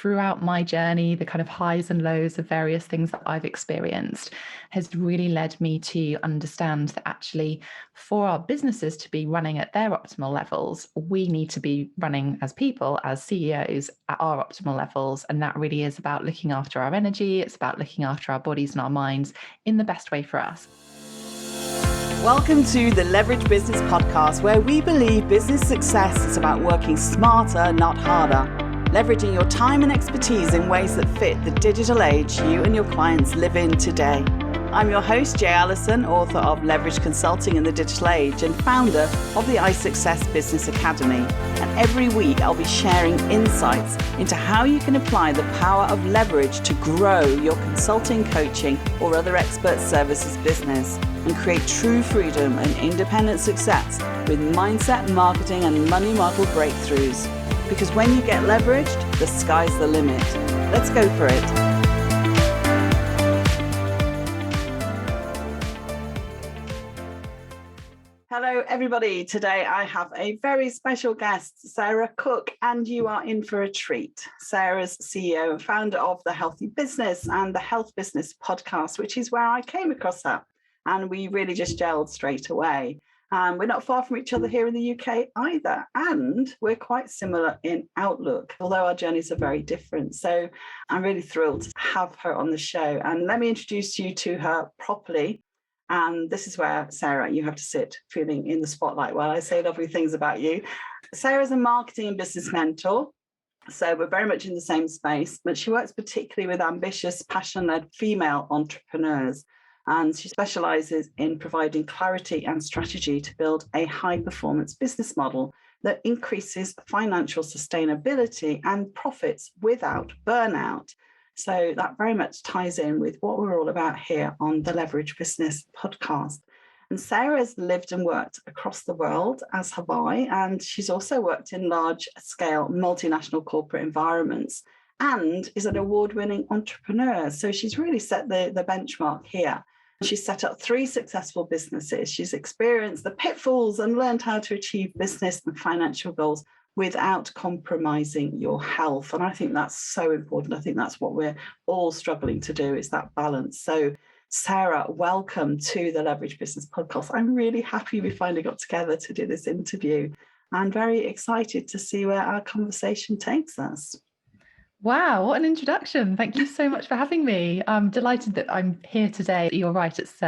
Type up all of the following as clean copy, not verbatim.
throughout my journey, the kind of highs and lows of various things that I've experienced has really led me to understand that actually for our businesses to be running at their optimal levels, we need to be running as people, as CEOs at our optimal levels. And that really is about looking after our energy. It's about looking after our bodies and our minds in the best way for us. Welcome to the Leverage Business Podcast, where we believe business success is about working smarter, not harder, leveraging your time and expertise in ways that fit the digital age you and your clients live in today. I'm your host, Jay Allison, author of Leverage Consulting in the Digital Age and founder of the iSuccess Business Academy. And every week I'll be sharing insights into how you can apply the power of leverage to grow your consulting, coaching, or other expert services business and create true freedom and independent success with mindset, marketing, and money model breakthroughs. Because when you get leveraged, the sky's the limit. Let's go for it. Hello, everybody. Today I have a very special guest, Sarah Cooke, and you are in for a treat. Sarah's CEO and founder of The Healthy Business and the Health Business Podcast, which is where I came across her. And we really just gelled straight away. We're not far from each other here in the UK either. And we're quite similar in outlook, although our journeys are very different. So I'm really thrilled to have her on the show. And let me introduce you to her properly. And this is where, Sarah, you have to sit feeling in the spotlight while I say lovely things about you. Sarah's a marketing and business mentor. So we're very much in the same space, but she works particularly with ambitious, passion-led female entrepreneurs. And she specializes in providing clarity and strategy to build a high-performance business model that increases financial sustainability and profits without burnout. So that very much ties in with what we're all about here on the Leverage Business Podcast. And Sarah's lived and worked across the world, as have I, and she's also worked in large-scale multinational corporate environments and is an award-winning entrepreneur. So she's really set the benchmark here. She's set up 3 successful businesses. She's experienced the pitfalls and learned how to achieve business and financial goals without compromising your health. And I think that's so important. I think that's what we're all struggling to do, is that balance. So Sarah, welcome to the Leverage Business Podcast. I'm really happy we finally got together to do this interview. I'm very excited to see where our conversation takes us. Wow, what an introduction. Thank you so much for having me. I'm delighted that I'm here today. You're right, it's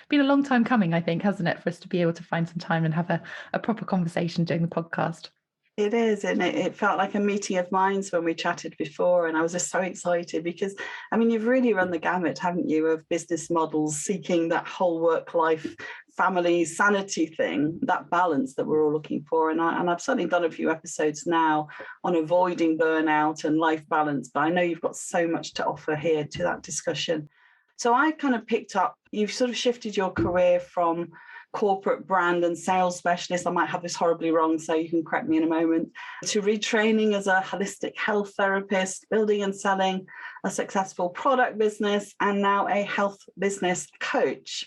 been a long time coming, I think, hasn't it, for us to be able to find some time and have a proper conversation doing the podcast. It is, and it felt like a meeting of minds when we chatted before, and I was just so excited because, I mean, you've really run the gamut, haven't you, of business models seeking that whole work-life, family sanity thing, that balance that we're all looking for. And I've certainly done a few episodes now on avoiding burnout and life balance, but I know you've got so much to offer here to that discussion. So I kind of picked up, you've sort of shifted your career from corporate brand and sales specialist, I might have this horribly wrong, so you can correct me in a moment, to retraining as a holistic health therapist, building and selling a successful product business, and now a health business coach.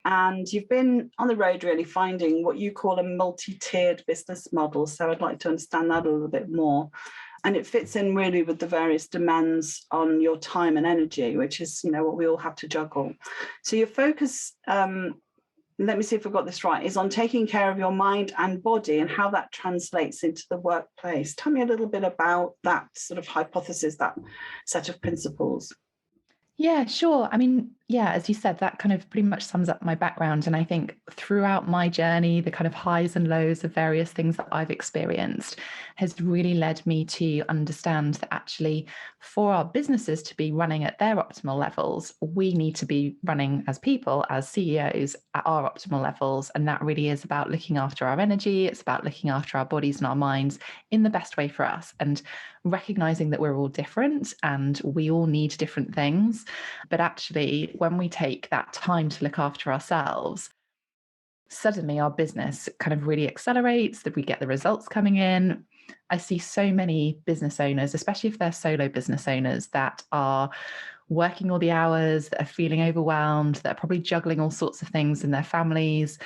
And you've been on the road really finding what you call a multi-tiered business model. So I'd like to understand that a little bit more. And it fits in really with the various demands on your time and energy, which is, you know, what we all have to juggle. So your focus, let me see if I've got this right, is on taking care of your mind and body and how that translates into the workplace. Tell me a little bit about that sort of hypothesis, that set of principles. Yeah, sure. I mean, yeah, as you said, that kind of pretty much sums up my background. And I think throughout my journey, the kind of highs and lows of various things that I've experienced has really led me to understand that actually for our businesses to be running at their optimal levels, we need to be running as people, as CEOs at our optimal levels. And that really is about looking after our energy. It's about looking after our bodies and our minds in the best way for us, and recognizing that we're all different and we all need different things. But actually, when we take that time to look after ourselves, suddenly our business kind of really accelerates, that we get the results coming in. I see so many business owners, especially if they're solo business owners, that are working all the hours, that are feeling overwhelmed, that are probably juggling all sorts of things in their families.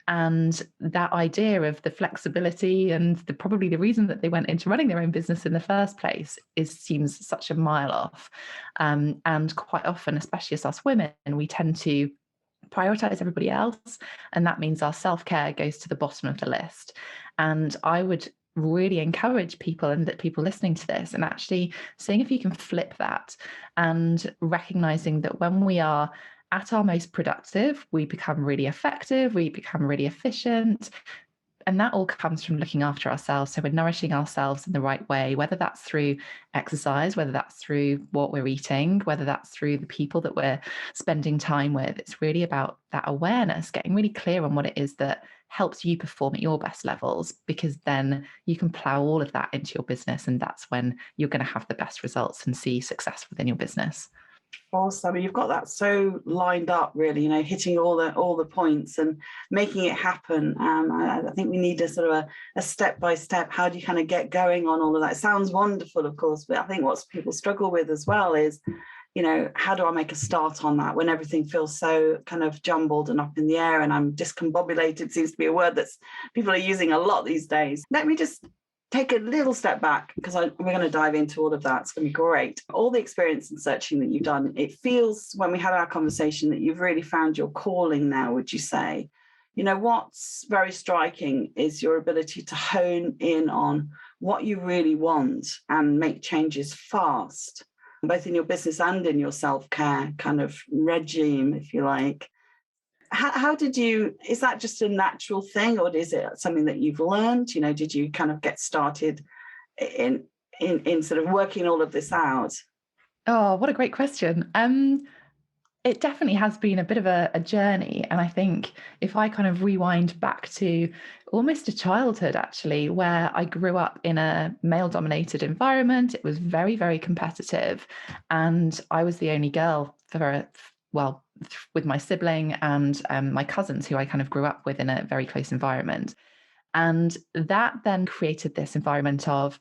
And that idea of the flexibility and probably the reason that they went into running their own business in the first place seems such a mile off. And quite often, especially as us women, we tend to prioritize everybody else. And that means our self-care goes to the bottom of the list. And I would really encourage people and that people listening to this and actually seeing if you can flip that and recognizing that when we are at our most productive, we become really effective, we become really efficient. And that all comes from looking after ourselves. So we're nourishing ourselves in the right way, whether that's through exercise, whether that's through what we're eating, whether that's through the people that we're spending time with. It's really about that awareness, getting really clear on what it is that helps you perform at your best levels, because then you can plow all of that into your business. And that's when you're going to have the best results and see success within your business. Awesome. You've got that so lined up, really, hitting all the points and making it happen. I think we need a sort of a step-by-step, how do you kind of get going on all of that? It sounds wonderful, of course, but I think what people struggle with as well is, how do I make a start on that when everything feels so kind of jumbled and up in the air, and I'm discombobulated seems to be a word that people are using a lot these days. Let me just take a little step back, because we're going to dive into all of that. It's going to be great. All the experience and searching that you've done, it feels, when we had our conversation, that you've really found your calling now, would you say? What's very striking is your ability to hone in on what you really want and make changes fast, both in your business and in your self-care kind of regime, if you like. How did you, is that just a natural thing, or is it something that you've learned? Did you kind of get started in sort of working all of this out? Oh, what a great question. It definitely has been a bit of a journey. And I think if I kind of rewind back to almost a childhood, actually, where I grew up in a male-dominated environment, it was very, very competitive. And I was the only girl with my sibling and my cousins, who I kind of grew up with in a very close environment. And that then created this environment of,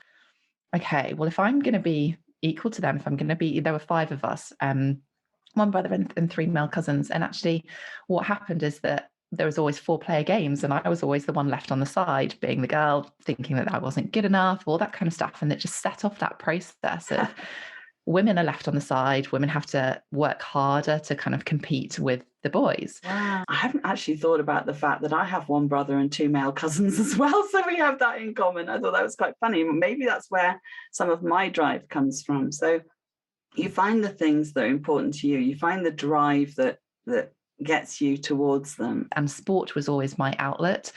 okay, well, if I'm going to be equal to them, if I'm going to be, there were 5 of us, one brother and 3 male cousins. And actually what happened is that there was always 4-player games, and I was always the one left on the side, being the girl, thinking that I wasn't good enough, all that kind of stuff. And it just set off that process of women are left on the side, women have to work harder to kind of compete with the boys. Wow. I haven't actually thought about the fact that I have 1 brother and 2 male cousins as well. So we have that in common. I thought that was quite funny. Maybe that's where some of my drive comes from. So you find the things that are important to you. You find the drive that gets you towards them. And sport was always my outlet,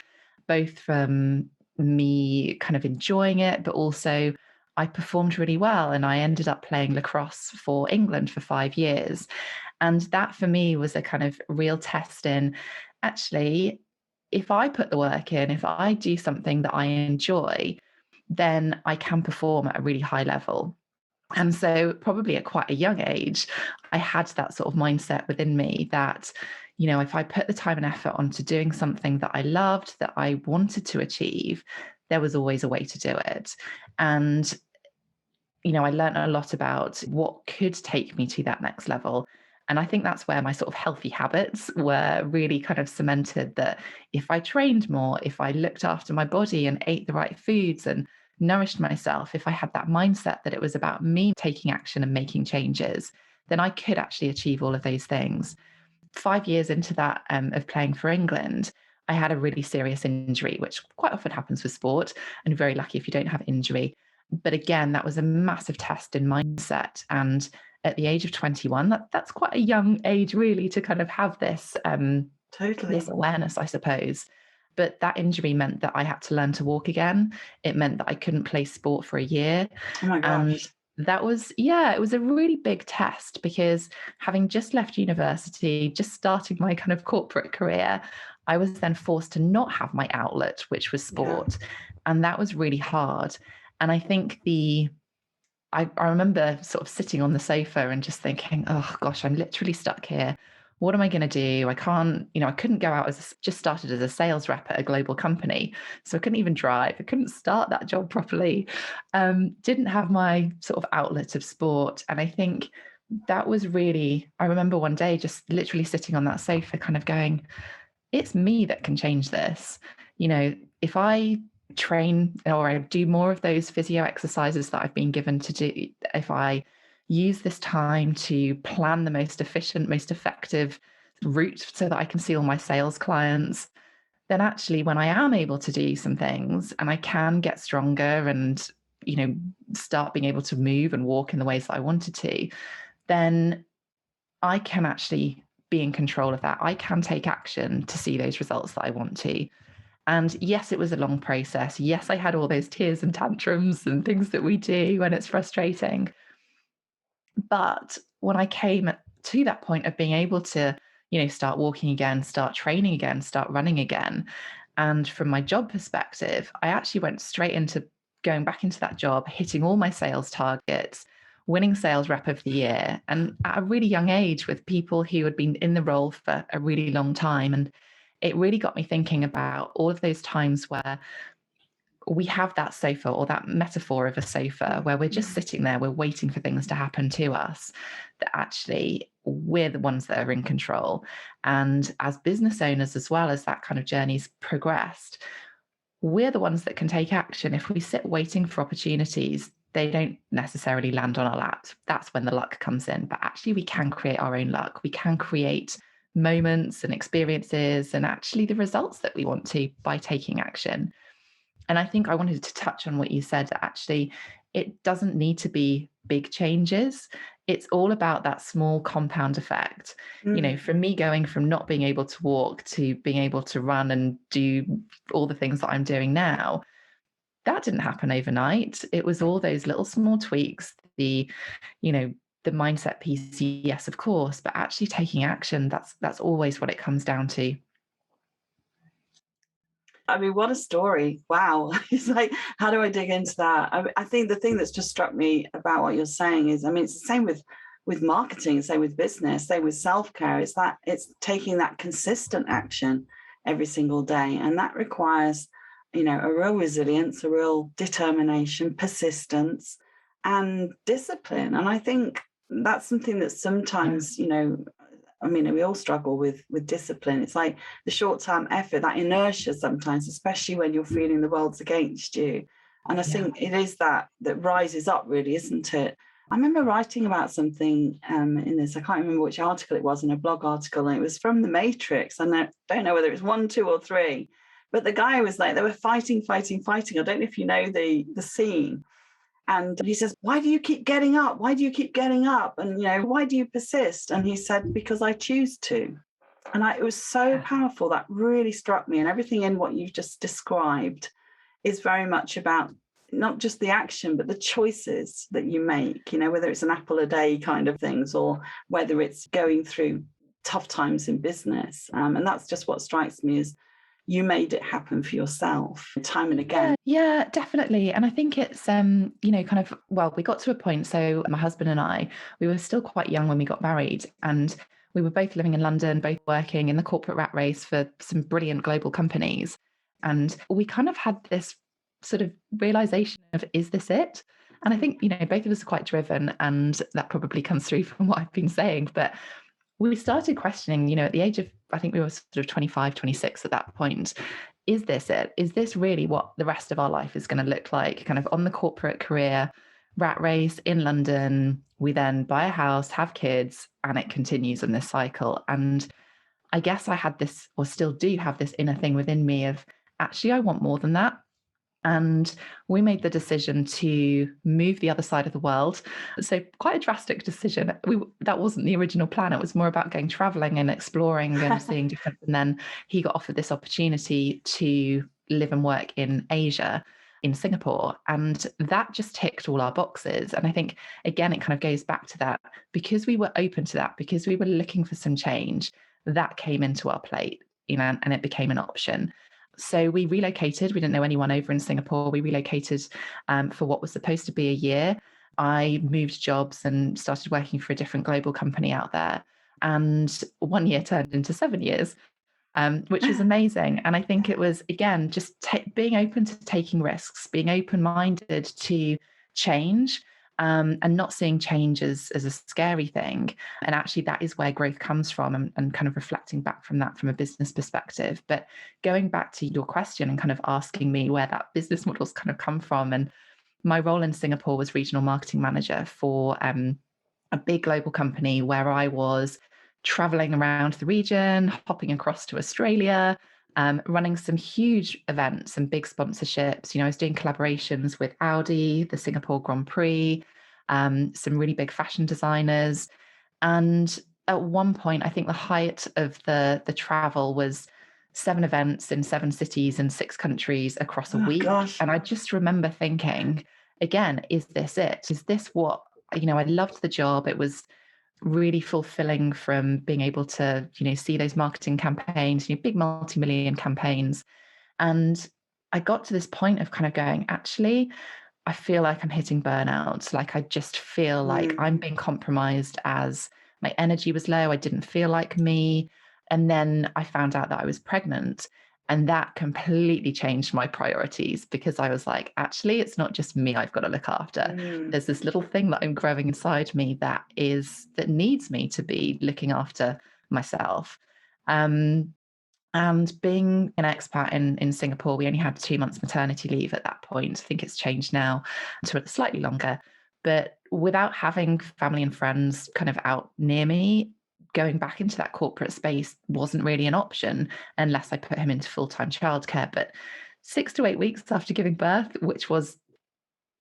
both from me kind of enjoying it, but also I performed really well, and I ended up playing lacrosse for England for 5 years. And that for me was a kind of real test in, actually, if I put the work in, if I do something that I enjoy, then I can perform at a really high level. And so probably at quite a young age, I had that sort of mindset within me that, if I put the time and effort onto doing something that I loved, that I wanted to achieve, there was always a way to do it. And I learned a lot about what could take me to that next level. And I think that's where my sort of healthy habits were really kind of cemented, that if I trained more, if I looked after my body and ate the right foods and nourished myself, if I had that mindset that it was about me taking action and making changes, then I could actually achieve all of those things. 5 years into that, of playing for England, I had a really serious injury, which quite often happens with sport, and you're very lucky if you don't have injury. But again, that was a massive test in mindset. And at the age of 21, that's quite a young age, really, to kind of have this this awareness, I suppose. But that injury meant that I had to learn to walk again. It meant that I couldn't play sport for a year. Oh my gosh. And that was, it was a really big test, because having just left university, just starting my kind of corporate career, I was then forced to not have my outlet, which was sport. Yeah. And that was really hard. And I think I remember sort of sitting on the sofa and just thinking, oh gosh, I'm literally stuck here. What am I going to do? I can't, I couldn't go out just started as a sales rep at a global company. So I couldn't even drive. I couldn't start that job properly. Didn't have my sort of outlet of sport. And I think that was really, I remember one day just literally sitting on that sofa kind of going, it's me that can change this. If I train or I do more of those physio exercises that I've been given to do, if I use this time to plan the most efficient, most effective route so that I can see all my sales clients, then actually when I am able to do some things and I can get stronger and, start being able to move and walk in the ways that I wanted to, then I can actually be in control of that. I can take action to see those results that I want to. And yes, it was a long process. Yes, I had all those tears and tantrums and things that we do when it's frustrating. But when I came to that point of being able to, start walking again, start training again, start running again, and from my job perspective, I actually went straight into going back into that job, hitting all my sales targets, winning sales rep of the year, and at a really young age with people who had been in the role for a really long time. And it really got me thinking about all of those times where we have that sofa, or that metaphor of a sofa, where we're just sitting there, we're waiting for things to happen to us, that actually we're the ones that are in control. And as business owners, as well, as that kind of journey's progressed, we're the ones that can take action. If we sit waiting for opportunities, they don't necessarily land on our laps. That's when the luck comes in. But actually, we can create our own luck. We can create moments and experiences and actually the results that we want to by taking action. And I think I wanted to touch on what you said, that actually it doesn't need to be big changes. It's all about that small compound effect. For me, going from not being able to walk to being able to run and do all the things that I'm doing now, that didn't happen overnight. It was all those little small tweaks, the mindset piece, yes, of course, but actually taking action, that's always what it comes down to. I mean, what a story. Wow. It's like, how do I dig into that? I think the thing that's just struck me about what you're saying is, I mean, it's the same with marketing, same with business, same with self-care. It's taking that consistent action every single day. And that requires, a real resilience, a real determination, persistence, and discipline. And I think that's something that sometimes, I mean, we all struggle with discipline. It's like the short-term effort, that inertia sometimes, especially when you're feeling the world's against you. And I think it is that rises up, really, isn't it? I remember writing about something in this. I can't remember which article it was, in a blog article, and it was from The Matrix. And I don't know whether it was 1, 2, or 3, but the guy was like, they were fighting. I don't know if you know the scene. And he says, why do you keep getting up? Why do you keep getting up? And, why do you persist? And he said, because I choose to. And it was so powerful. That really struck me. And everything in what you've just described is very much about not just the action, but the choices that you make, whether it's an apple a day kind of things, or whether it's going through tough times in business. And that's just what strikes me, is you made it happen for yourself time and again. Yeah, definitely. And I think it's, we got to a point. So my husband and I, we were still quite young when we got married, and we were both living in London, both working in the corporate rat race for some brilliant global companies. And we kind of had this sort of realization of, is this it? And I think, both of us are quite driven, and that probably comes through from what I've been saying. But we started questioning, at the age of, I think we were sort of 25, 26 at that point. Is this it? Is this really what the rest of our life is going to look like? Kind of on the corporate career, rat race in London. We then buy a house, have kids, and it continues in this cycle. And I guess I had this, or still do have this inner thing within me of, actually, I want more than that. And we made the decision to move the other side of the world. So quite a drastic decision. That wasn't the original plan. It was more about going traveling and exploring and seeing different. And then he got offered this opportunity to live and work in Asia, in Singapore. And that just ticked all our boxes. And I think, again, it kind of goes back to that, because we were open to that, because we were looking for some change, that came into our plate, and it became an option. So we relocated. We didn't know anyone over in Singapore. We relocated for what was supposed to be a year. I moved jobs and started working for a different global company out there. And 1 year turned into 7 years, which was amazing. And I think it was, again, just being open to taking risks, being open-minded to change, and not seeing change as a scary thing. And actually, that is where growth comes from, and kind of reflecting back from that from a business perspective. But going back to your question and kind of asking me where that business model's kind of come from. And my role in Singapore was regional marketing manager for a big global company where I was traveling around the region, hopping across to Australia, running some huge events and big sponsorships. I was doing collaborations with Audi, the Singapore Grand Prix, some really big fashion designers. And at one point, I think the height of the travel was 7 events in 7 cities and 6 countries across a Oh, week. gosh. And I just remember thinking, again, is this it? Is this what, I loved the job. It was really fulfilling from being able to, see those marketing campaigns, big multi-million campaigns. And I got to this point of kind of going, actually, I feel like I'm hitting burnout. Like I just feel like I'm being compromised as my energy was low. I didn't feel like me. And then I found out that I was pregnant. And that completely changed my priorities because I was like, actually, it's not just me I've got to look after. There's this little thing that I'm growing inside me that needs me to be looking after myself. And being an expat in Singapore, we only had 2 months maternity leave at that point. I think it's changed now to slightly longer. But without having family and friends kind of out near me, going back into that corporate space wasn't really an option unless I put him into full-time childcare. But 6 to 8 weeks after giving birth, which was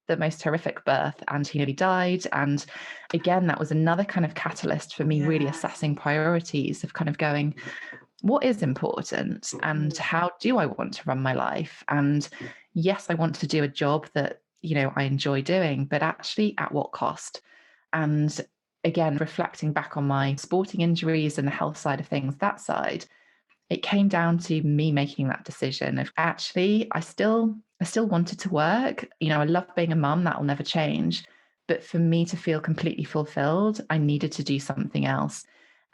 the most horrific birth, and he nearly died. And again, that was another kind of catalyst for me really assessing priorities of kind of going, what is important and how do I want to run my life? And yes, I want to do a job that, I enjoy doing, but actually at what cost? And again, reflecting back on my sporting injuries and the health side of things, that side, it came down to me making that decision of actually, I still wanted to work. I love being a mum, that will never change. But for me to feel completely fulfilled, I needed to do something else.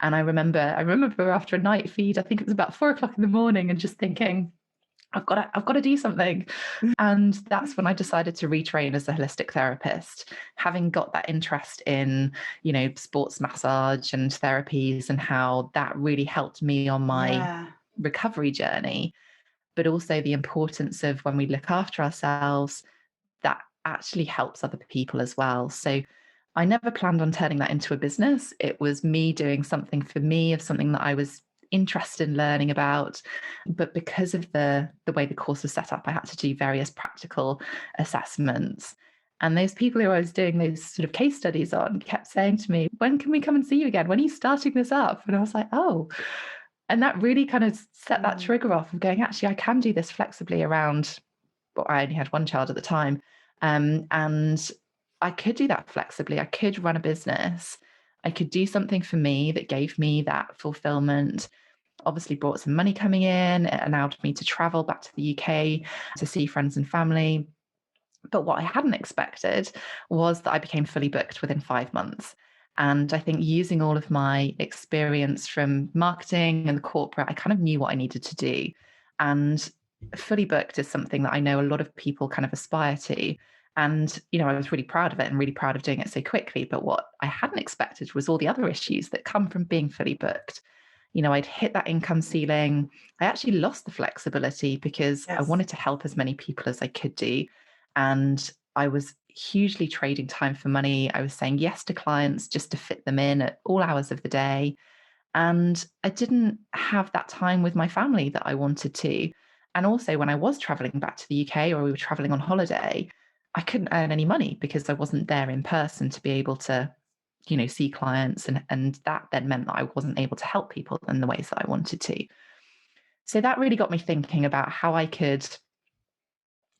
And I remember after a night feed, I think it was about 4 o'clock in the morning, and just thinking, I've got to do something. And that's when I decided to retrain as a holistic therapist, having got that interest in, sports massage and therapies and how that really helped me on my recovery journey, but also the importance of when we look after ourselves, that actually helps other people as well. So I never planned on turning that into a business. It was me doing something for me, of something that I was interested in learning about. But because of the way the course was set up, I had to do various practical assessments. And those people who I was doing those sort of case studies on kept saying to me, when can we come and see you again? When are you starting this up? And I was like, oh. And that really kind of set that trigger off of going, actually, I can do this flexibly around, well, I only had one child at the time. And I could do that flexibly. I could run a business. I could do something for me that gave me that fulfillment, obviously brought some money coming in. It allowed me to travel back to the UK to see friends and family. But what I hadn't expected was that I became fully booked within 5 months. And I think using all of my experience from marketing and the corporate, I kind of knew what I needed to do. And fully booked is something that I know a lot of people kind of aspire to. And, I was really proud of it and really proud of doing it so quickly. But what I hadn't expected was all the other issues that come from being fully booked. I'd hit that income ceiling. I actually lost the flexibility because I wanted to help as many people as I could do. And I was hugely trading time for money. I was saying yes to clients just to fit them in at all hours of the day. And I didn't have that time with my family that I wanted to. And also, when I was traveling back to the UK or we were traveling on holiday, I couldn't earn any money because I wasn't there in person to be able to, see clients. And that then meant that I wasn't able to help people in the ways that I wanted to. So that really got me thinking about how I could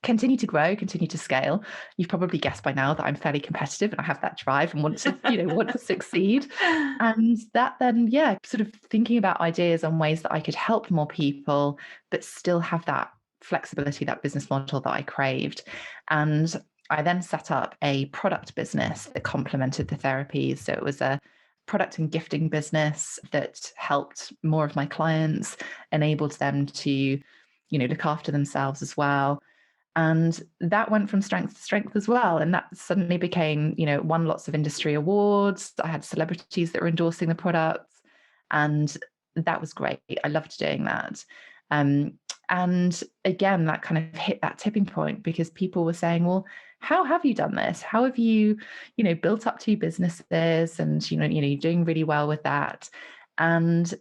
continue to grow, continue to scale. You've probably guessed by now that I'm fairly competitive and I have that drive and want to, want to succeed. And that then, sort of thinking about ideas on ways that I could help more people, but still have that flexibility, that business model that I craved. And I then set up a product business that complemented the therapies. So it was a product and gifting business that helped more of my clients, enabled them to, look after themselves as well. And that went from strength to strength as well. And that suddenly became, won lots of industry awards. I had celebrities that were endorsing the products. And that was great. I loved doing that. And again, that kind of hit that tipping point because people were saying, well, how have you done this? How have you, built up two businesses and, you're doing really well with that. And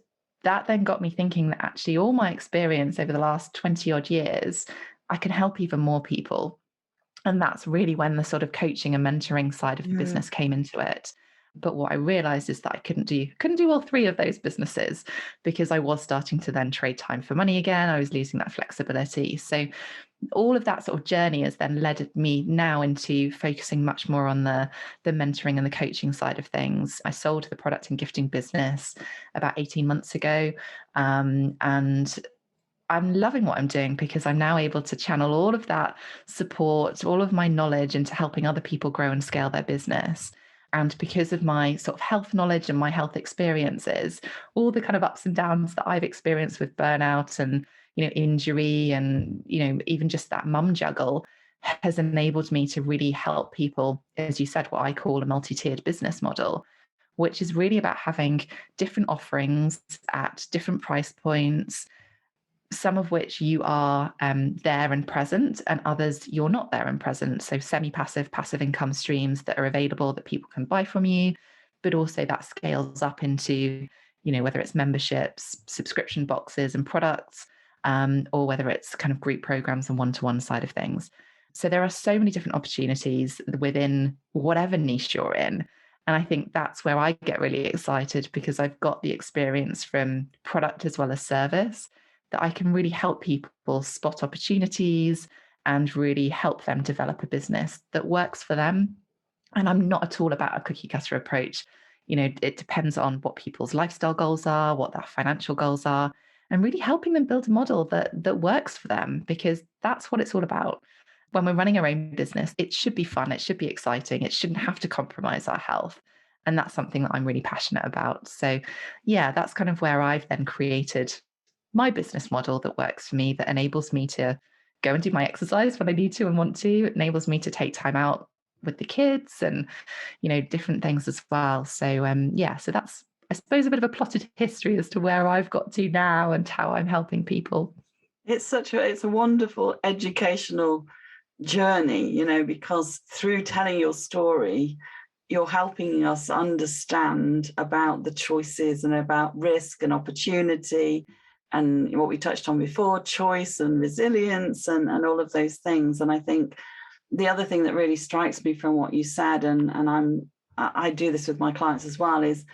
that then got me thinking that actually all my experience over the last 20 odd years, I can help even more people. And that's really when the sort of coaching and mentoring side of the business came into it. But what I realized is that I couldn't do all three of those businesses because I was starting to then trade time for money again. I was losing that flexibility. So all of that sort of journey has then led me now into focusing much more on the mentoring and the coaching side of things. I sold the product and gifting business about 18 months ago. And I'm loving what I'm doing because I'm now able to channel all of that support, all of my knowledge into helping other people grow and scale their business. And because of my sort of health knowledge and my health experiences, all the kind of ups and downs that I've experienced with burnout and, injury and, even just that mum juggle has enabled me to really help people, as you said, what I call a multi-tiered business model, which is really about having different offerings at different price points, some of which you are there and present, and others you're not there and present. So semi-passive, passive income streams that are available that people can buy from you, but also that scales up into, whether it's memberships, subscription boxes and products, or whether it's kind of group programs and one-to-one side of things. So there are so many different opportunities within whatever niche you're in. And I think that's where I get really excited because I've got the experience from product as well as service, that I can really help people spot opportunities and really help them develop a business that works for them. And I'm not at all about a cookie cutter approach. It depends on what people's lifestyle goals are, what their financial goals are, and really helping them build a model that works for them, because that's what it's all about. When we're running our own business, it should be fun, it should be exciting, it shouldn't have to compromise our health. And that's something that I'm really passionate about. So yeah, that's kind of where I've then created my business model that works for me, that enables me to go and do my exercise when I need to and want to. It enables me to take time out with the kids and, different things as well. So so that's, I suppose, a bit of a plotted history as to where I've got to now and how I'm helping people. It's a wonderful educational journey, because through telling your story, you're helping us understand about the choices and about risk and opportunity and what we touched on before, choice and resilience and all of those things. And I think the other thing that really strikes me from what you said, and I do this with my clients as well, is,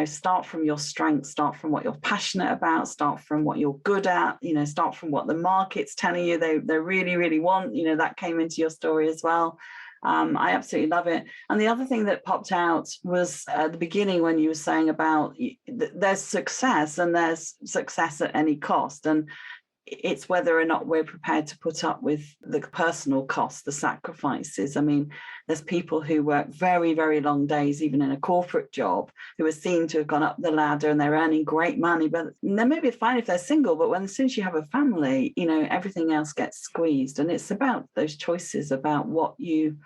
start from your strengths, start from what you're passionate about, start from what you're good at, start from what the market's telling you they really, really want. That came into your story as well. I absolutely love it. And the other thing that popped out was at the beginning when you were saying about there's success and there's success at any cost. And it's whether or not we're prepared to put up with the personal costs, the sacrifices. I mean, there's people who work very, very long days, even in a corporate job, who are seen to have gone up the ladder and they're earning great money. But they may be fine if they're single, but as soon as you have a family, everything else gets squeezed. And it's about those choices about what you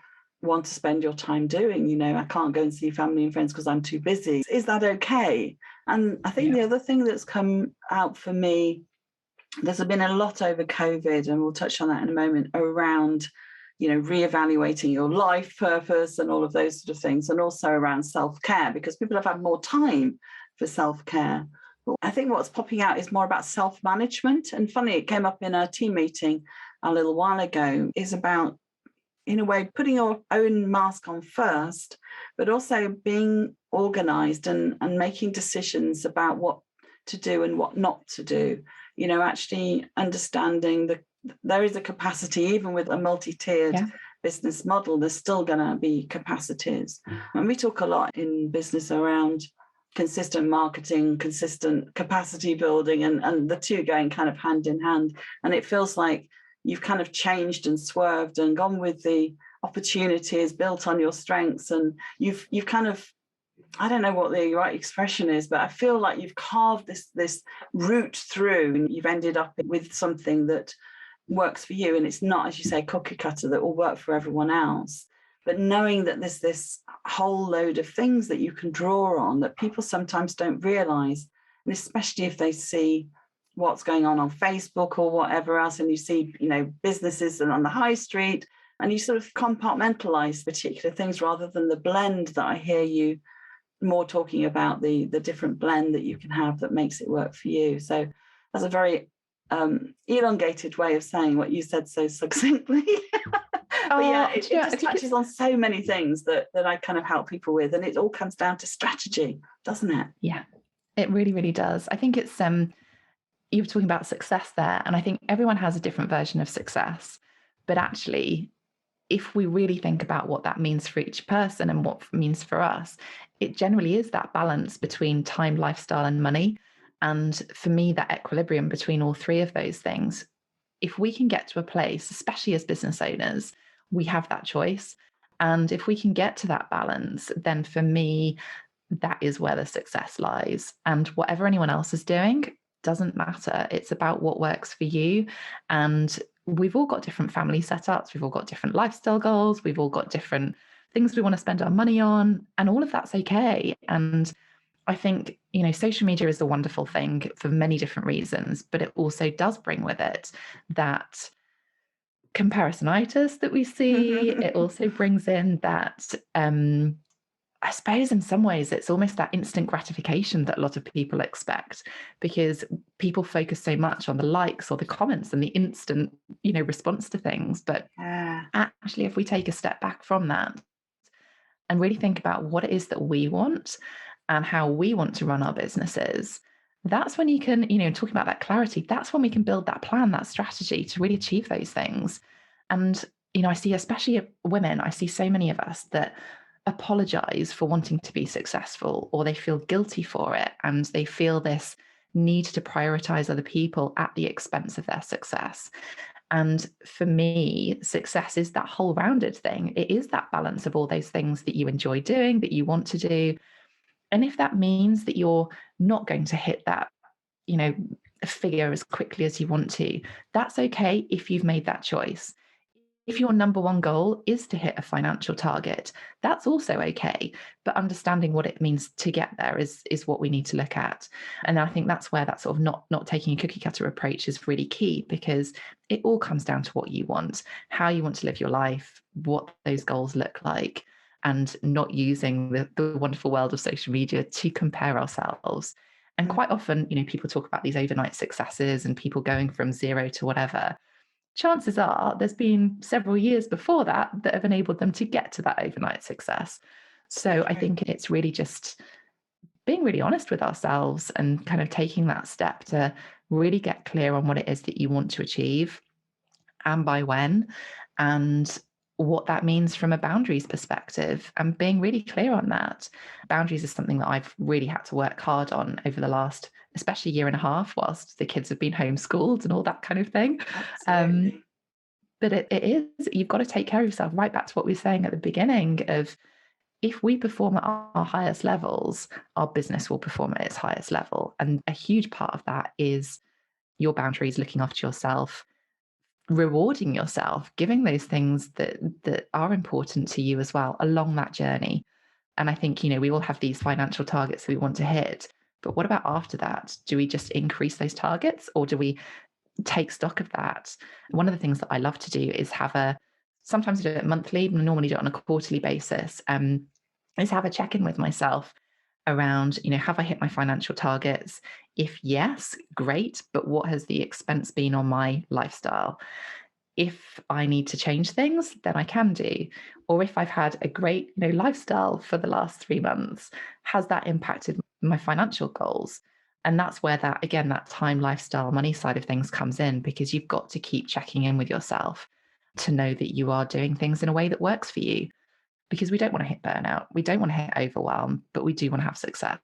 want to spend your time doing. I can't go and see family and friends because I'm too busy. Is that okay? And I think the other thing that's come out for me, there's been a lot over COVID, and we'll touch on that in a moment, around, reevaluating your life purpose and all of those sort of things, and also around self-care, because people have had more time for self-care. But I think what's popping out is more about self-management. And funny, it came up in a team meeting a little while ago, is about, in a way, putting your own mask on first, but also being organized and making decisions about what to do and what not to do. Actually understanding that there is a capacity, even with a multi-tiered business model, there's still going to be capacities. And we talk a lot in business around consistent marketing, consistent capacity building, and the two going kind of hand in hand. And it feels like you've kind of changed and swerved and gone with the opportunities built on your strengths. And you've kind of, I don't know what the right expression is, but I feel like you've carved this route through, and you've ended up with something that works for you, and it's not, as you say, cookie cutter that will work for everyone else. But knowing that there's this whole load of things that you can draw on that people sometimes don't realize, and especially if they see what's going on Facebook or whatever else, and you see, businesses and on the high street, and you sort of compartmentalize particular things rather than the blend that I hear you more talking about, the different blend that you can have that makes it work for you. So that's a very elongated way of saying what you said so succinctly. But yeah, it just touches on so many things that I kind of help people with, and it all comes down to strategy, doesn't it? Yeah, it really, really does. I think it's you were talking about success there, and I think everyone has a different version of success. But actually, if we really think about what that means for each person and what it means for us, it generally is that balance between time, lifestyle, and money. And for me, that equilibrium between all three of those things, if we can get to a place, especially as business owners, we have that choice. And if we can get to that balance, then for me, that is where the success lies. And whatever anyone else is doing doesn't matter. It's about what works for you. And we've all got different family setups. We've all got different lifestyle goals. We've all got different things we want to spend our money on. And all of that's okay. And I think, social media is a wonderful thing for many different reasons, but it also does bring with it that comparisonitis that we see. It also brings in that, I suppose in some ways it's almost that instant gratification that a lot of people expect, because people focus so much on the likes or the comments and the instant, response to things. But actually, if we take a step back from that and really think about what it is that we want and how we want to run our businesses, that's when you can, talking about that clarity, that's when we can build that plan, that strategy to really achieve those things. And, I see, especially women, I see so many of us that apologize for wanting to be successful, or they feel guilty for it. And they feel this need to prioritize other people at the expense of their success. And for me, success is that whole rounded thing. It is that balance of all those things that you enjoy doing, that you want to do. And if that means that you're not going to hit that, figure as quickly as you want to, that's okay if you've made that choice. If your number one goal is to hit a financial target, that's also okay. But understanding what it means to get there is what we need to look at. And I think that's where that sort of not taking a cookie cutter approach is really key, because it all comes down to what you want, how you want to live your life, what those goals look like, and not using the wonderful world of social media to compare ourselves. And quite often, people talk about these overnight successes and people going from zero to whatever. Chances are there's been several years before that have enabled them to get to that overnight success. So I think it's really just being really honest with ourselves and kind of taking that step to really get clear on what it is that you want to achieve and by when, and what that means from a boundaries perspective, and being really clear on that. Boundaries is something that I've really had to work hard on over the last, especially year and a half, whilst the kids have been homeschooled and all that kind of thing. But it is, you've got to take care of yourself, right back to what we were saying at the beginning of, if we perform at our highest levels, our business will perform at its highest level. And a huge part of that is your boundaries, looking after yourself, rewarding yourself, giving those things that are important to you as well along that journey. And I think, we all have these financial targets that we want to hit, but what about after that? Do we just increase those targets, or do we take stock of that? One of the things that I love to do is sometimes I do it monthly, but I normally do it on a quarterly basis, is have a check-in with myself around, have I hit my financial targets? If yes, great. But what has the expense been on my lifestyle? If I need to change things, then I can do. Or if I've had a great, lifestyle for the last 3 months, has that impacted my financial goals? And that's where that, again, that time, lifestyle, money side of things comes in, because you've got to keep checking in with yourself to know that you are doing things in a way that works for you. Because we don't want to hit burnout, we don't want to hit overwhelm, but we do want to have success.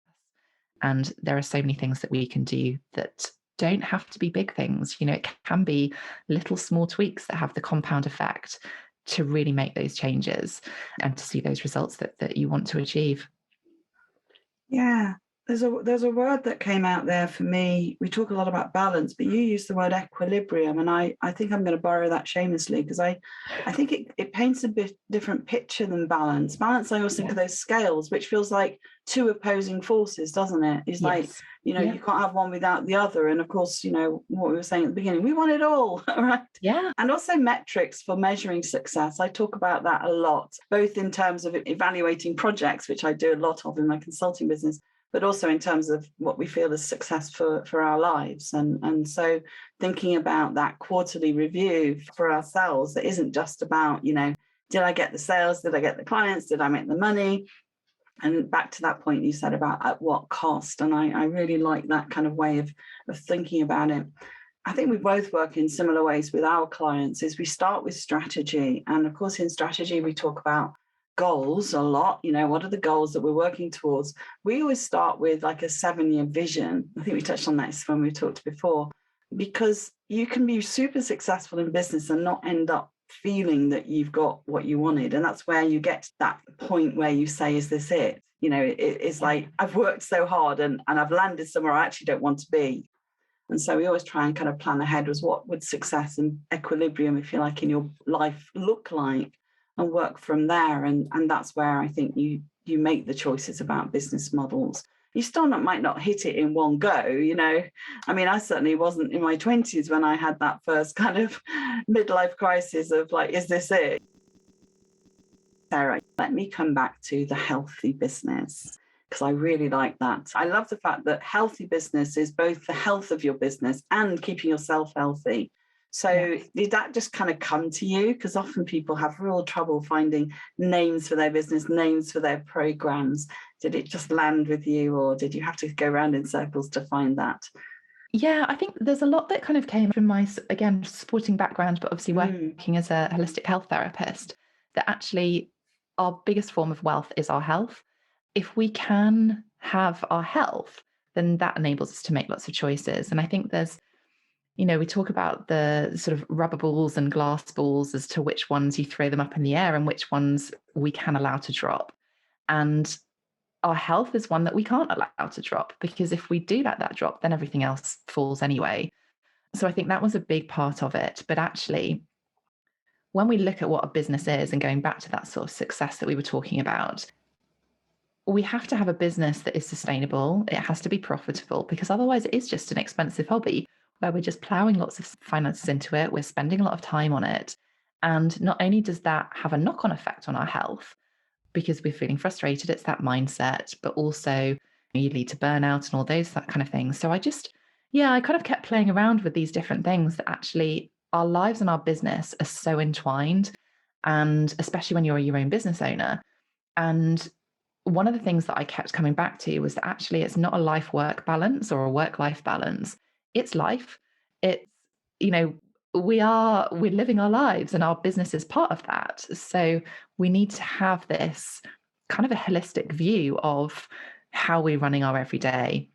And there are so many things that we can do that don't have to be big things. It can be little small tweaks that have the compound effect to really make those changes and to see those results that you want to achieve. Yeah. There's a word that came out there for me. We talk a lot about balance, but you use the word equilibrium, and I think I'm going to borrow that shamelessly because I think it paints a bit different picture than balance. Balance, I always think of those scales, which feels like two opposing forces, doesn't it? It's like, Yes. you can't have one without the other. And of course, what we were saying at the beginning, we want it all, right? Yeah. And also metrics for measuring success. I talk about that a lot, both in terms of evaluating projects, which I do a lot of in my consulting business, but also in terms of what we feel is success for our lives. And so thinking about that quarterly review for ourselves, that isn't just about, did I get the sales? Did I get the clients? Did I make the money? And back to that point you said about at what cost. And I really like that kind of way of thinking about it. I think we both work in similar ways with our clients is we start with strategy. And of course, in strategy, we talk about goals a lot. What are the goals that we're working towards? We always start with like a 7-year vision. I think we touched on this when we talked before, because you can be super successful in business and not end up feeling that you've got what you wanted. And that's where you get to that point where you say, is this it? It's like, I've worked so hard and I've landed somewhere I actually don't want to be. And so we always try and kind of plan ahead was what would success and equilibrium, if you like, in your life look like, and work from there. And that's where I think you make the choices about business models. You still might not hit it in one go, I mean, I certainly wasn't in my 20s when I had that first kind of midlife crisis of like, is this it? Sarah, let me come back to the healthy business, because I really like that. I love the fact that healthy business is both the health of your business and keeping yourself healthy. So did that just kind of come to you? Because often people have real trouble finding names for their business, names for their programs. Did it just land with you, or did you have to go around in circles to find that? Yeah, I think there's a lot that kind of came from my, again, sporting background, but obviously working as a holistic health therapist, that actually our biggest form of wealth is our health. If we can have our health, then that enables us to make lots of choices. And I think there's, we talk about the sort of rubber balls and glass balls as to which ones you throw them up in the air and which ones we can allow to drop. And our health is one that we can't allow to drop, because if we do let that drop, then everything else falls anyway. So I think that was a big part of it. But actually, when we look at what a business is, and going back to that sort of success that we were talking about, we have to have a business that is sustainable. It has to be profitable, because otherwise it is just an expensive hobby where we're just plowing lots of finances into it. We're spending a lot of time on it. And not only does that have a knock-on effect on our health, because we're feeling frustrated, it's that mindset, but also you lead to burnout and all that kind of things. So I kind of kept playing around with these different things that actually our lives and our business are so entwined. And especially when you're your own business owner. And one of the things that I kept coming back to was that actually it's not a life-work balance or a work-life balance. It's life. It's, we're living our lives and our business is part of that. So we need to have this kind of a holistic view of how we're running our everyday.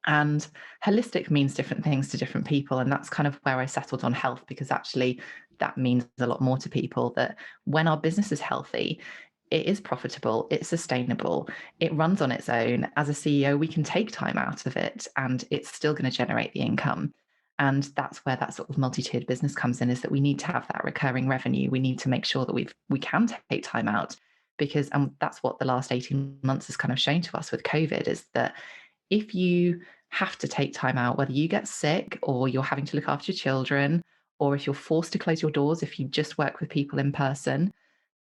And holistic means different things to different people. And that's kind of where I settled on health, because actually that means a lot more to people, that when our business is healthy, it is profitable, it's sustainable, it runs on its own. As a CEO, we can take time out of it and it's still going to generate the income. And that's where that sort of multi-tiered business comes in, is that we need to have that recurring revenue. We need to make sure that we can take time out, because that's what the last 18 months has kind of shown to us with COVID, is that if you have to take time out, whether you get sick or you're having to look after your children, or if you're forced to close your doors, if you just work with people in person,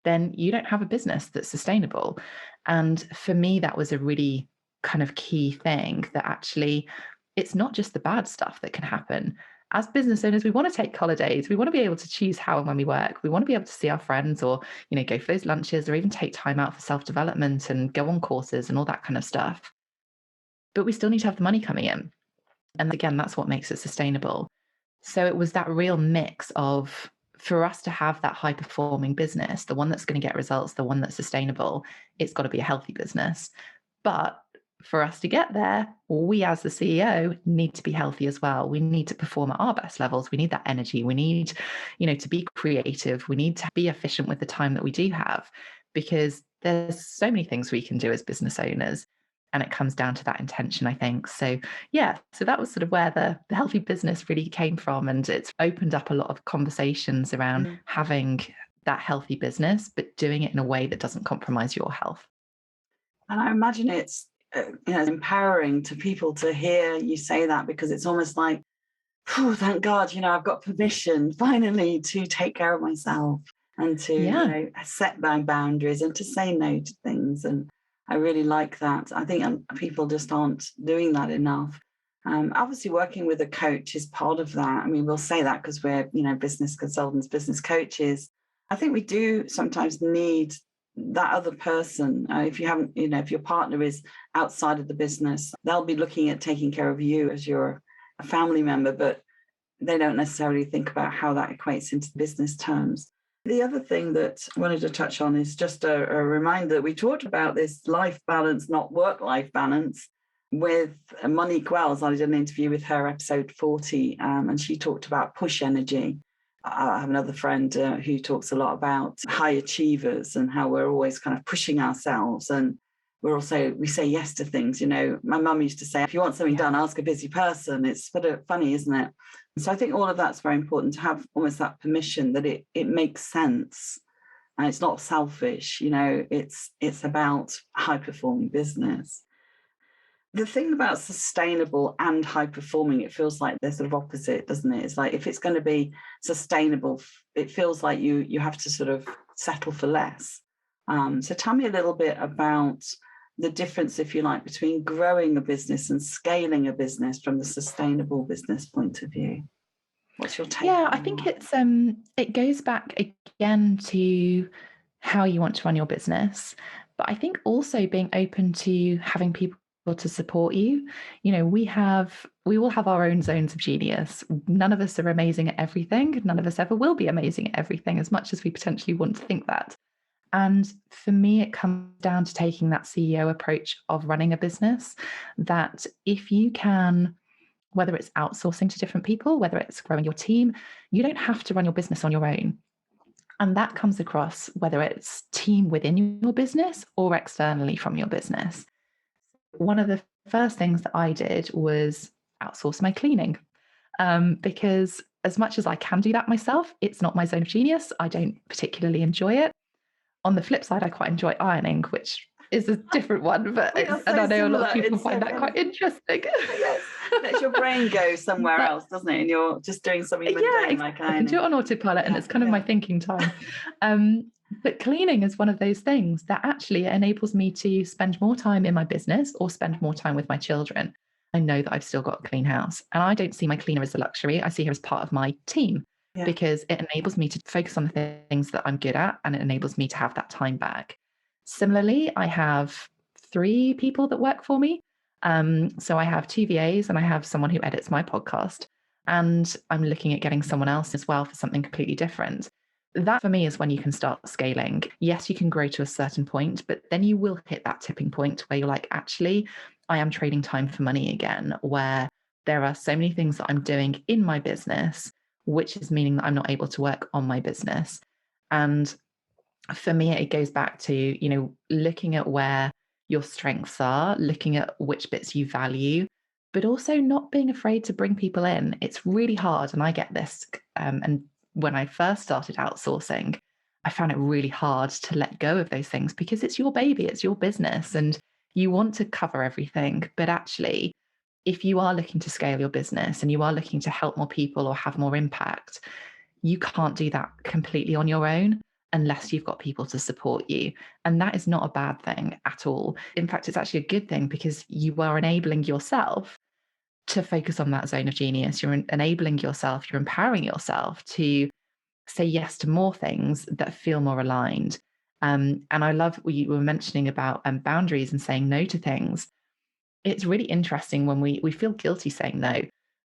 then you don't have a business that's sustainable. And for me, that was a really kind of key thing, that actually it's not just the bad stuff that can happen. As business owners, we want to take holidays. We want to be able to choose how and when we work. We want to be able to see our friends, or, go for those lunches, or even take time out for self-development and go on courses and all that kind of stuff. But we still need to have the money coming in. And again, that's what makes it sustainable. So it was that real mix of, for us to have that high performing business, the one that's going to get results, the one that's sustainable, it's got to be a healthy business. But for us to get there, we as the CEO need to be healthy as well. We need to perform at our best levels. We need that energy. We need, to be creative. We need to be efficient with the time that we do have, because there's so many things we can do as business owners. And it comes down to that intention, I think. So yeah, so that was sort of where the healthy business really came from. And it's opened up a lot of conversations around having that healthy business, but doing it in a way that doesn't compromise your health. And I imagine it's empowering to people to hear you say that, because it's almost like, oh, thank God, I've got permission finally to take care of myself and to, Yeah. set my boundaries and to say no to things. And I really like that. I think people just aren't doing that enough. Obviously, working with a coach is part of that. I mean, we'll say that because we're, business consultants, business coaches. I think we do sometimes need that other person. If you haven't, if your partner is outside of the business, they'll be looking at taking care of you as your a family member, but they don't necessarily think about how that equates into business terms. The other thing that I wanted to touch on is just a reminder that we talked about this life balance, not work-life balance, with Monique Wells. I did an interview with her, episode 40, and she talked about push energy. I have another friend who talks a lot about high achievers and how we're always kind of pushing ourselves, and we say yes to things. My mum used to say, if you want something done, ask a busy person. It's sort of funny, isn't it? So I think all of that's very important, to have almost that permission that it makes sense and it's not selfish. It's about high performing business. The thing about sustainable and high performing, it feels like they're sort of opposite, doesn't it? It's like, if it's going to be sustainable, it feels like you have to sort of settle for less. So tell me a little bit about the difference, if you like, between growing a business and scaling a business from the sustainable business point of view. What's your take? Yeah, I think it goes back again to how you want to run your business, but I think also being open to having people to support you. We will have our own zones of genius. None of us are amazing at everything. None of us ever will be amazing at everything, as much as we potentially want to think that. And for me, it comes down to taking that CEO approach of running a business, that if you can, whether it's outsourcing to different people, whether it's growing your team, you don't have to run your business on your own. And that comes across whether it's team within your business or externally from your business. One of the first things that I did was outsource my cleaning, because as much as I can do that myself, it's not my zone of genius. I don't particularly enjoy it. On the flip side, I quite enjoy ironing, which is a different one, but and I know a lot of people find that quite interesting. Yes, lets your brain go somewhere else, doesn't it? And you're just doing something mundane, like ironing. I can do it on autopilot, and it's kind of my thinking time. But cleaning is one of those things that actually enables me to spend more time in my business or spend more time with my children. I know that I've still got a clean house, and I don't see my cleaner as a luxury. I see her as part of my team. Because it enables me to focus on the things that I'm good at, and it enables me to have that time back. Similarly, I have 3 people that work for me. So I have 2 VAs and I have someone who edits my podcast. And I'm looking at getting someone else as well for something completely different. That for me is when you can start scaling. Yes, you can grow to a certain point, but then you will hit that tipping point where you're like, actually, I am trading time for money again, where there are so many things that I'm doing in my business, which is meaning that I'm not able to work on my business. And for me, it goes back to, looking at where your strengths are, looking at which bits you value, but also not being afraid to bring people in. It's really hard. And I get this. And when I first started outsourcing, I found it really hard to let go of those things, because it's your baby, it's your business, and you want to cover everything. But actually, if you are looking to scale your business and you are looking to help more people or have more impact, you can't do that completely on your own unless you've got people to support you. And that is not a bad thing at all. In fact, it's actually a good thing, because you are enabling yourself to focus on that zone of genius. You're enabling yourself, you're empowering yourself to say yes to more things that feel more aligned. And I love what you were mentioning about boundaries and saying no to things. It's really interesting when we feel guilty saying no,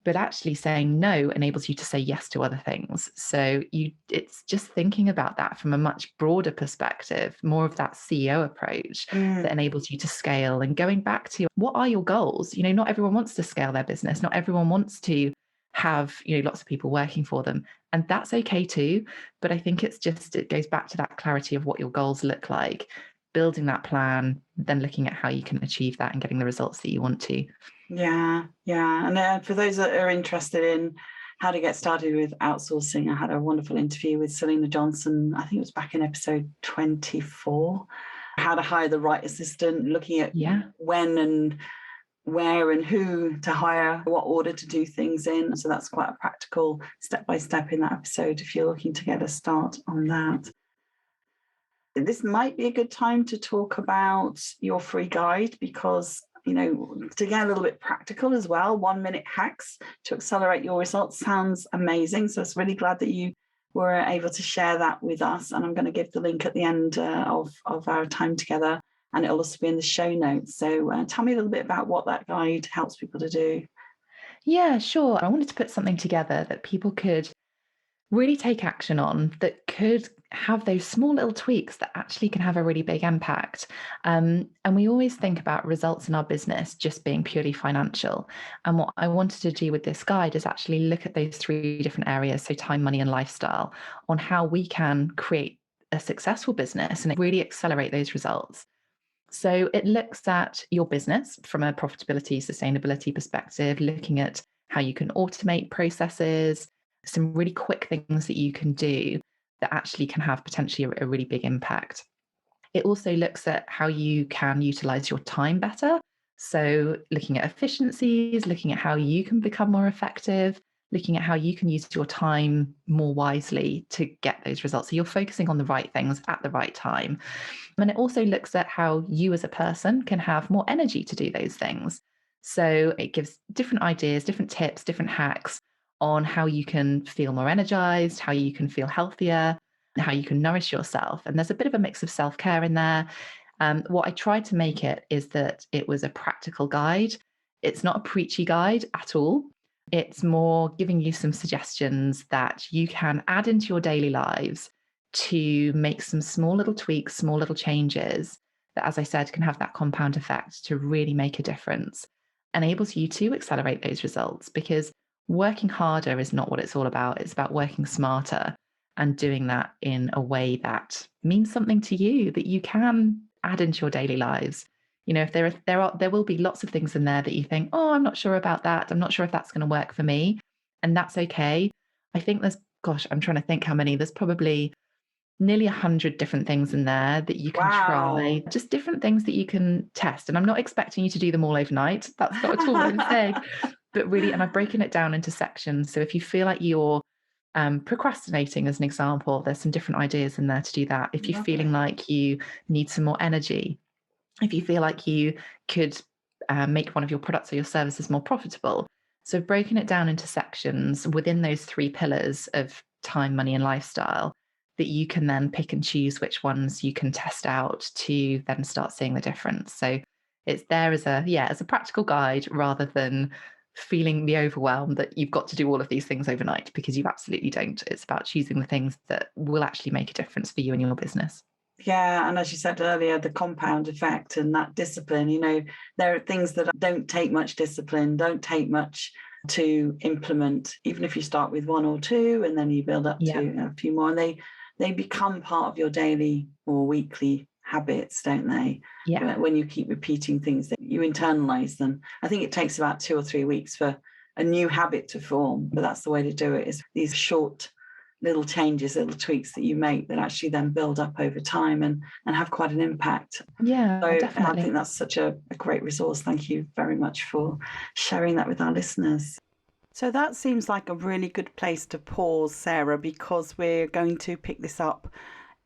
but actually saying no enables you to say yes to other things. So it's just thinking about that from a much broader perspective, more of that CEO approach that enables you to scale. And going back to, what are your goals? Not everyone wants to scale their business. Not everyone wants to have, lots of people working for them. And that's okay too. But I think it goes back to that clarity of what your goals look like. building that plan, then looking at how you can achieve that and getting the results that you want to. Yeah. And for those that are interested in how to get started with outsourcing, I had a wonderful interview with Selena Johnson. I think it was back in episode 24, how to hire the right assistant, looking at when and where and who to hire, what order to do things in. So that's quite a practical step-by-step in that episode if you're looking to get a start on that. This might be a good time to talk about your free guide, because, to get a little bit practical as well, 1-minute hacks to accelerate your results sounds amazing. So I was really glad that you were able to share that with us. And I'm going to give the link at the end of our time together, and it'll also be in the show notes. So tell me a little bit about what that guide helps people to do. Yeah, sure. I wanted to put something together that people could really take action on, that could have those small little tweaks that actually can have a really big impact. And we always think about results in our business just being purely financial. And what I wanted to do with this guide is actually look at those 3 different areas, so time, money, and lifestyle, on how we can create a successful business and really accelerate those results. So it looks at your business from a profitability, sustainability perspective, looking at how you can automate processes, some really quick things that you can do that actually can have potentially a really big impact. It also looks at how you can utilize your time better. So looking at efficiencies, looking at how you can become more effective, looking at how you can use your time more wisely to get those results. So you're focusing on the right things at the right time. And it also looks at how you as a person can have more energy to do those things. So it gives different ideas, different tips, different hacks on how you can feel more energized, how you can feel healthier, how you can nourish yourself. And there's a bit of a mix of self-care in there. What I tried to make it is that it was a practical guide. It's not a preachy guide at all. It's more giving you some suggestions that you can add into your daily lives to make some small little tweaks, small little changes that, as I said, can have that compound effect to really make a difference, enables you to accelerate those results, because working harder is not what it's all about. It's about working smarter and doing that in a way that means something to you, that you can add into your daily lives. If there will be lots of things in there that you think, oh, I'm not sure about that. I'm not sure if that's going to work for me. And that's okay. I think I'm trying to think how many. There's probably nearly 100 different things in there that you can try, just different things that you can test. And I'm not expecting you to do them all overnight. That's not at all what I'm saying. But really, and I've broken it down into sections. So if you feel like you're procrastinating, as an example, there's some different ideas in there to do that. If you're feeling like you need some more energy, if you feel like you could make one of your products or your services more profitable. So I've broken it down into sections within those 3 pillars of time, money, and lifestyle, that you can then pick and choose which ones you can test out to then start seeing the difference. So it's there as a practical guide, rather than feeling the overwhelm that you've got to do all of these things overnight, because you absolutely don't. It's about choosing the things that will actually make a difference for you and your business. Yeah, and as you said earlier, the compound effect and that discipline, there are things that don't take much discipline, don't take much to implement, even if you start with 1 or 2 and then you build up to a few more, and they become part of your daily or weekly habits, don't they? Yeah. When you keep repeating things, that you internalize them. I think it takes about 2 or 3 weeks for a new habit to form, but that's the way to do it, is these short little changes, little tweaks that you make that actually then build up over time and have quite an impact. Yeah, so definitely. I think that's such a great resource. Thank you very much for sharing that with our listeners. So that seems like a really good place to pause, Sarah, because we're going to pick this up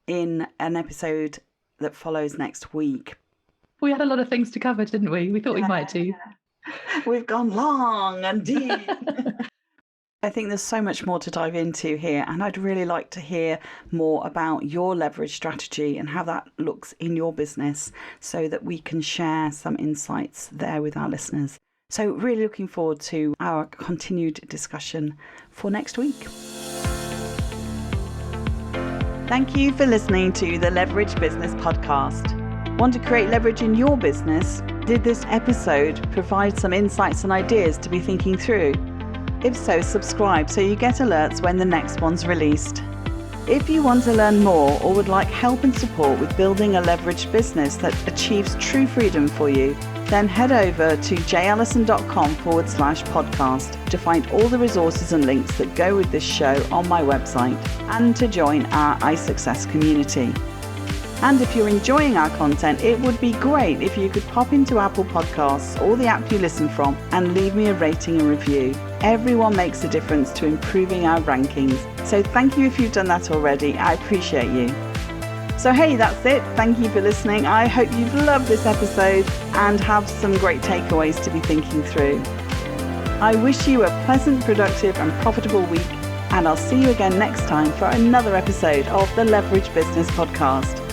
in an episode that follows next week. We had a lot of things to cover, didn't we? We thought we might do. We've gone long and deep. I think there's so much more to dive into here, and I'd really like to hear more about your leverage strategy and how that looks in your business, so that we can share some insights there with our listeners. So really looking forward to our continued discussion for next week. Thank you for listening to the Leverage Business Podcast. Want to create leverage in your business? Did this episode provide some insights and ideas to be thinking through? If so, subscribe so you get alerts when the next one's released. If you want to learn more or would like help and support with building a leveraged business that achieves true freedom for you, then head over to jallison.com/podcast to find all the resources and links that go with this show on my website and to join our iSuccess community. And if you're enjoying our content, it would be great if you could pop into Apple Podcasts or the app you listen from and leave me a rating and review. Everyone makes a difference to improving our rankings. So thank you if you've done that already. I appreciate you. So hey, that's it. Thank you for listening. I hope you've loved this episode and have some great takeaways to be thinking through. I wish you a pleasant, productive and profitable week, and I'll see you again next time for another episode of the Leverage Business Podcast.